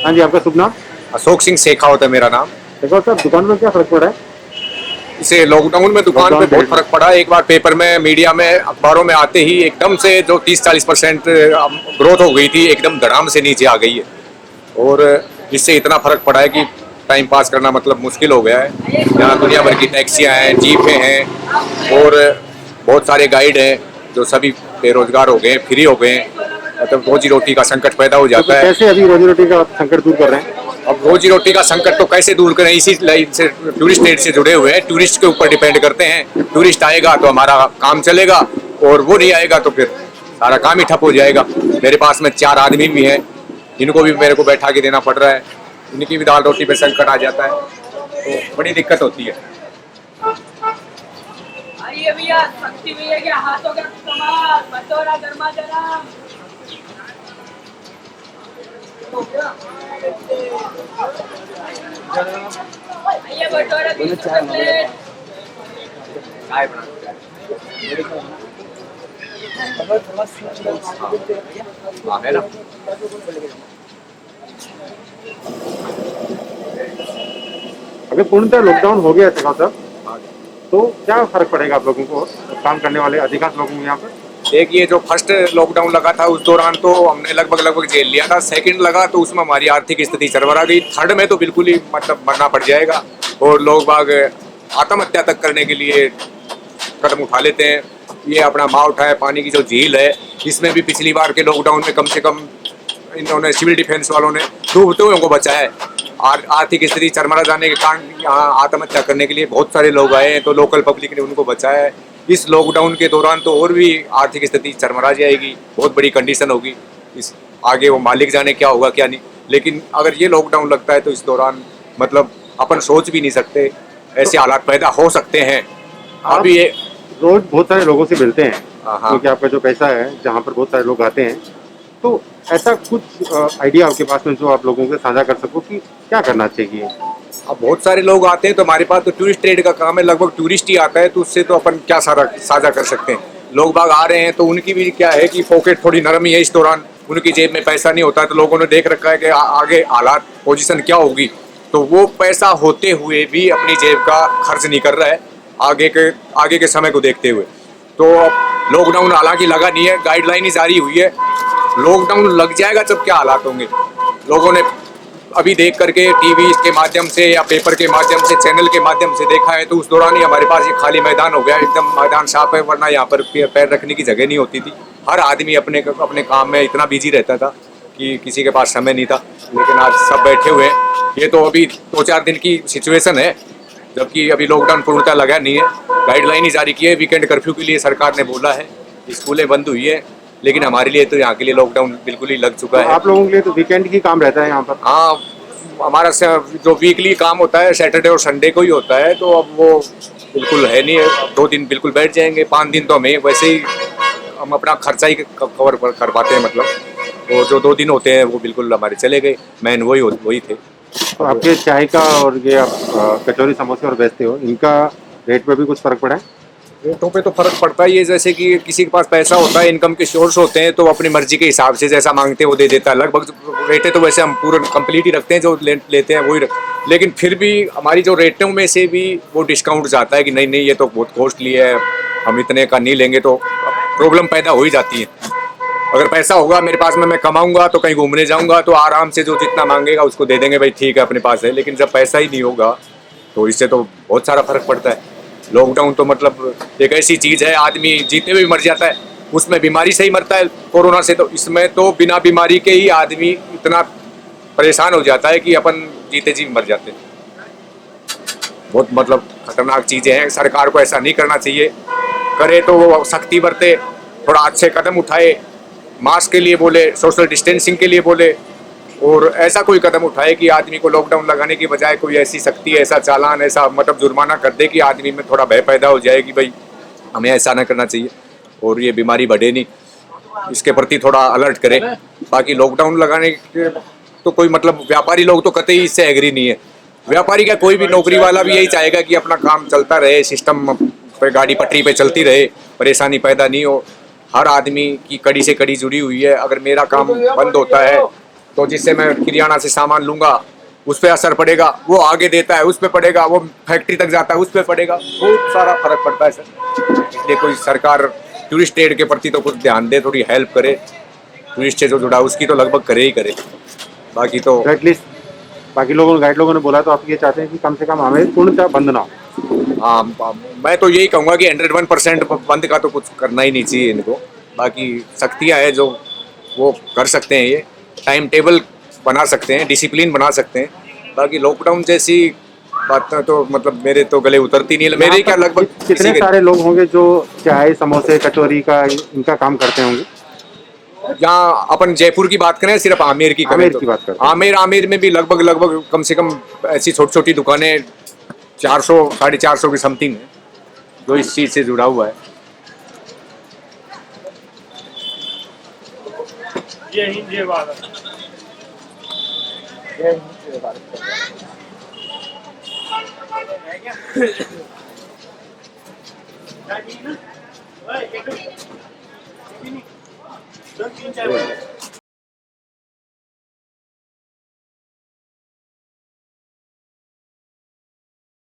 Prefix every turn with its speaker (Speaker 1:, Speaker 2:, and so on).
Speaker 1: हाँ जी, आपका शुभ नाम?
Speaker 2: अशोक सिंह शेखावत है मेरा नाम।
Speaker 1: देखो साहब, दुकान में क्या फ़र्क पड़ा है?
Speaker 2: इसे लॉकडाउन में दुकान पे
Speaker 1: लॉकडाउन
Speaker 2: बहुत
Speaker 1: पीरियड में?
Speaker 2: फर्क पड़ा। एक बार पेपर में, मीडिया में, अखबारों में आते ही एकदम से जो 30-40% ग्रोथ हो गई थी, एकदम धड़ाम से नीचे आ गई है। और इससे इतना फर्क पड़ा है कि टाइम पास करना मतलब मुश्किल हो गया है। यहाँ दुनिया भर की टैक्सियाँ हैं, जीपें हैं और बहुत सारे गाइड हैं जो सभी बेरोजगार हो गए हैं, फ्री हो गए हैं। मतलब रोजी रोटी का संकट पैदा हो
Speaker 1: तो फिर
Speaker 2: जाता है।
Speaker 1: कैसे अभी रोज़ी-रोटी का संकट दूर कर रहे हैं?
Speaker 2: अब रोजी रोटी का संकट तो कैसे दूर करें, इसी लाइन से टूरिस्ट रेट से जुड़े हुए हैं। टूरिस्ट के ऊपर डिपेंड करते हैं। टूरिस्ट आएगा तो हमारा काम चलेगा और वो नहीं आएगा तो फिर सारा काम ही ठप हो जाएगा। मेरे पास में 4 आदमी भी हैं, इनको भी मेरे को बैठा के देना पड़ रहा है। इनकी भी दाल रोटी पे संकट आ जाता है तो बड़ी दिक्कत होती है।
Speaker 3: आइए भैया, शक्ति भैया के हाथों का कमाल, बटोरा गर्मा गर्म। आइए बटोरा 20 रुपए प्लेट।
Speaker 2: चाय बना है ना।
Speaker 1: अगर पूर्णतः लॉकडाउन हो गया है शेखावत साहब, तो क्या फ़र्क पड़ेगा आप लोगों को, काम करने वाले अधिकांश लोगों को यहाँ पर?
Speaker 2: देखिए, जो फर्स्ट लॉकडाउन लगा था उस दौरान तो हमने लगभग झेल लिया था। सेकंड लगा तो उसमें हमारी आर्थिक स्थिति चरमरा गई। थर्ड में तो बिल्कुल ही मतलब मरना पड़ जाएगा और लोग बाग आत्महत्या तक करने के लिए कदम उठा लेते हैं। ये अपना माउंट है, पानी की जो झील है, इसमें भी पिछली बार के लॉकडाउन में कम से कम इन्होंने सिविल डिफेंस वालों ने डूबते हुए को बचाया है। आर्थिक स्थिति चरमरा जाने के कारण यहाँ आत्महत्या करने के लिए बहुत सारे लोग आए हैं तो लोकल पब्लिक ने उनको बचाया है। इस लॉकडाउन के दौरान तो और भी आर्थिक स्थिति चरमरा जाएगी, बहुत बड़ी कंडीशन होगी। इस आगे वो मालिक जाने क्या होगा क्या नहीं। लेकिन अगर ये लॉकडाउन लगता है तो इस दौरान मतलब अपन सोच भी नहीं सकते, ऐसे हालात पैदा हो सकते हैं।
Speaker 1: आप
Speaker 2: अभी ये
Speaker 1: रोज़ बहुत सारे लोगों से मिलते हैं,
Speaker 2: हाँ हाँ।
Speaker 1: क्योंकि आपका जो पैसा है, जहाँ पर बहुत सारे लोग आते हैं, तो ऐसा कुछ आइडिया आपके पास में जो आप लोगों के साझा कर सको कि क्या करना चाहिए?
Speaker 2: अब बहुत सारे लोग आते हैं तो हमारे पास तो टूरिस्ट ट्रेड का काम है, लगभग टूरिस्ट ही आता है तो उससे तो अपन क्या सारा साझा कर सकते हैं। लोग बाग आ रहे हैं तो उनकी भी क्या है कि पॉकेट थोड़ी नरम ही है इस दौरान, उनकी जेब में पैसा नहीं होता है तो लोगों ने देख रखा है कि आगे हालात पोजीशन क्या होगी, तो वो पैसा होते हुए भी अपनी जेब का खर्च नहीं कर रहा है आगे के समय को देखते हुए। तो अब लॉकडाउन हालांकि लगा नहीं है, गाइडलाइन ही जारी हुई है। लॉकडाउन लग जाएगा तब क्या हालात होंगे। लोगों ने अभी देख करके टीवी के माध्यम से या पेपर के माध्यम से, चैनल के माध्यम से देखा है तो उस दौरान ही हमारे पास ये खाली मैदान हो गया, एकदम मैदान साफ है, वरना यहाँ पर पैर रखने की जगह नहीं होती थी। हर आदमी अपने अपने काम में इतना बिजी रहता था कि किसी के पास समय नहीं था। लेकिन आज सब बैठे हुए हैं। ये तो अभी 2-4 दिन की सिचुएशन है, जबकि अभी लॉकडाउन पूर्णतः लगा नहीं है। गाइडलाइन ही जारी की है, वीकेंड कर्फ्यू के लिए सरकार ने बोला है, स्कूलें बंद हुई है, लेकिन हमारे लिए तो यहाँ के लिए लॉकडाउन बिल्कुल ही लग चुका
Speaker 1: तो
Speaker 2: है।
Speaker 1: आप लोगों के लिए तो वीकेंड ही काम रहता है यहाँ पर?
Speaker 2: हाँ, हमारा जो वीकली काम होता है सैटरडे और संडे को ही होता है, तो अब वो बिल्कुल है नहीं है। 2 दिन बिल्कुल बैठ जाएंगे, 5 दिन तो हमें वैसे ही हम अपना खर्चा ही कवर कर पाते हैं मतलब। तो जो 2 दिन होते हैं वो बिल्कुल हमारे चले गए, मेन वही थे।
Speaker 1: तो आपके चाय का और ये आप कचौरी समोसे और बेचते हो, इनका रेट पे भी कुछ फ़र्क पड़ा है?
Speaker 2: रेटों पे तो फर्क पड़ता ही है। जैसे कि किसी के पास पैसा होता है, इनकम के सोर्स होते हैं, तो अपनी मर्जी के हिसाब से जैसा मांगते हैं वो दे देता है। लगभग रेटें तो वैसे हम पूरा कंप्लीट ही रखते हैं, जो लेते हैं वही लेकिन फिर भी हमारी जो रेटों में से भी वो डिस्काउंट जाता है कि नहीं नहीं ये तो बहुत कॉस्टली है, हम इतने का नहीं लेंगे, तो प्रॉब्लम पैदा हो ही जाती है। अगर पैसा होगा मेरे पास में, मैं कमाऊंगा तो कहीं घूमने जाऊंगा तो आराम से जो जितना मांगेगा उसको दे देंगे, भाई ठीक है अपने पास है। लेकिन जब पैसा ही नहीं होगा तो इससे तो बहुत सारा फर्क पड़ता है। लॉकडाउन तो मतलब एक ऐसी चीज़ है, आदमी जीते हुए मर जाता है, उसमें बीमारी से ही मरता है कोरोना से। तो इसमें तो बिना बीमारी के ही आदमी इतना परेशान हो जाता है कि अपन जीते जी मर जाते हैं। बहुत मतलब खतरनाक चीज़ें हैं। सरकार को ऐसा नहीं करना चाहिए, करे तो वो सख्ती बरते, थोड़ा अच्छे कदम उठाए, मास्क के लिए बोले, सोशल डिस्टेंसिंग के लिए बोले, और ऐसा कोई कदम उठाए कि आदमी को लॉकडाउन लगाने की बजाय कोई ऐसी सख्ती, ऐसा चालान, ऐसा मतलब जुर्माना कर दे कि आदमी में थोड़ा भय पैदा हो जाए कि भाई हमें ऐसा ना करना चाहिए और ये बीमारी बढ़े नहीं, इसके प्रति थोड़ा अलर्ट करे। बाकी लॉकडाउन लगाने के तो कोई मतलब, व्यापारी लोग तो कतई इससे एग्री नहीं है। व्यापारी का कोई भी नौकरी वाला भी यही चाहेगा कि अपना काम चलता रहे, सिस्टम पे गाड़ी पटरी पे चलती रहे, परेशानी पैदा नहीं हो। हर आदमी की कड़ी से कड़ी जुड़ी हुई है। अगर मेरा काम बंद होता है तो जिससे मैं किराना से सामान लूंगा उस पर असर पड़ेगा, वो आगे देता है उस पर पड़ेगा, वो फैक्ट्री तक जाता है उस पर पड़ेगा, बहुत सारा फर्क पड़ता है सर। इसलिए कोई सरकार टूरिस्ट ट्रेड के प्रति तो कुछ ध्यान दे, थोड़ी हेल्प करे, टूरिस्ट से जो जुड़ा उसकी तो लगभग करे ही करे, बाकी तो
Speaker 1: एटलीस्ट बाकी लोगों गाइड लोगों ने बोला तो आप ये चाहते हैं कि कम से कम हमें पूर्णतः बंद ना हो।
Speaker 2: हाँ मैं तो यही कहूँगा कि 101% बंद का तो कुछ करना ही नहीं चाहिए इनको, बाकी सख्तियाँ है जो वो कर सकते हैं, ये टाइम टेबल बना सकते हैं, डिसिप्लिन बना सकते हैं, बाकी लॉकडाउन जैसी बातें तो मतलब मेरे तो गले उतरती नहीं है, मेरे ही क्या लगभग
Speaker 1: कितने सारे लोग होंगे जो चाय समोसे कचौरी का इनका काम करते होंगे?
Speaker 2: यहाँ अपन जयपुर की बात करें, सिर्फ आमेर की करें
Speaker 1: आमेर
Speaker 2: तो
Speaker 1: की बात करते हैं।
Speaker 2: आमेर में भी लगभग कम से कम ऐसी छोटी छोटी दुकानें 400 450 की समथिंग है जो इस चीज से जुड़ा हुआ है।
Speaker 4: जय हिंद जय भारत। क्या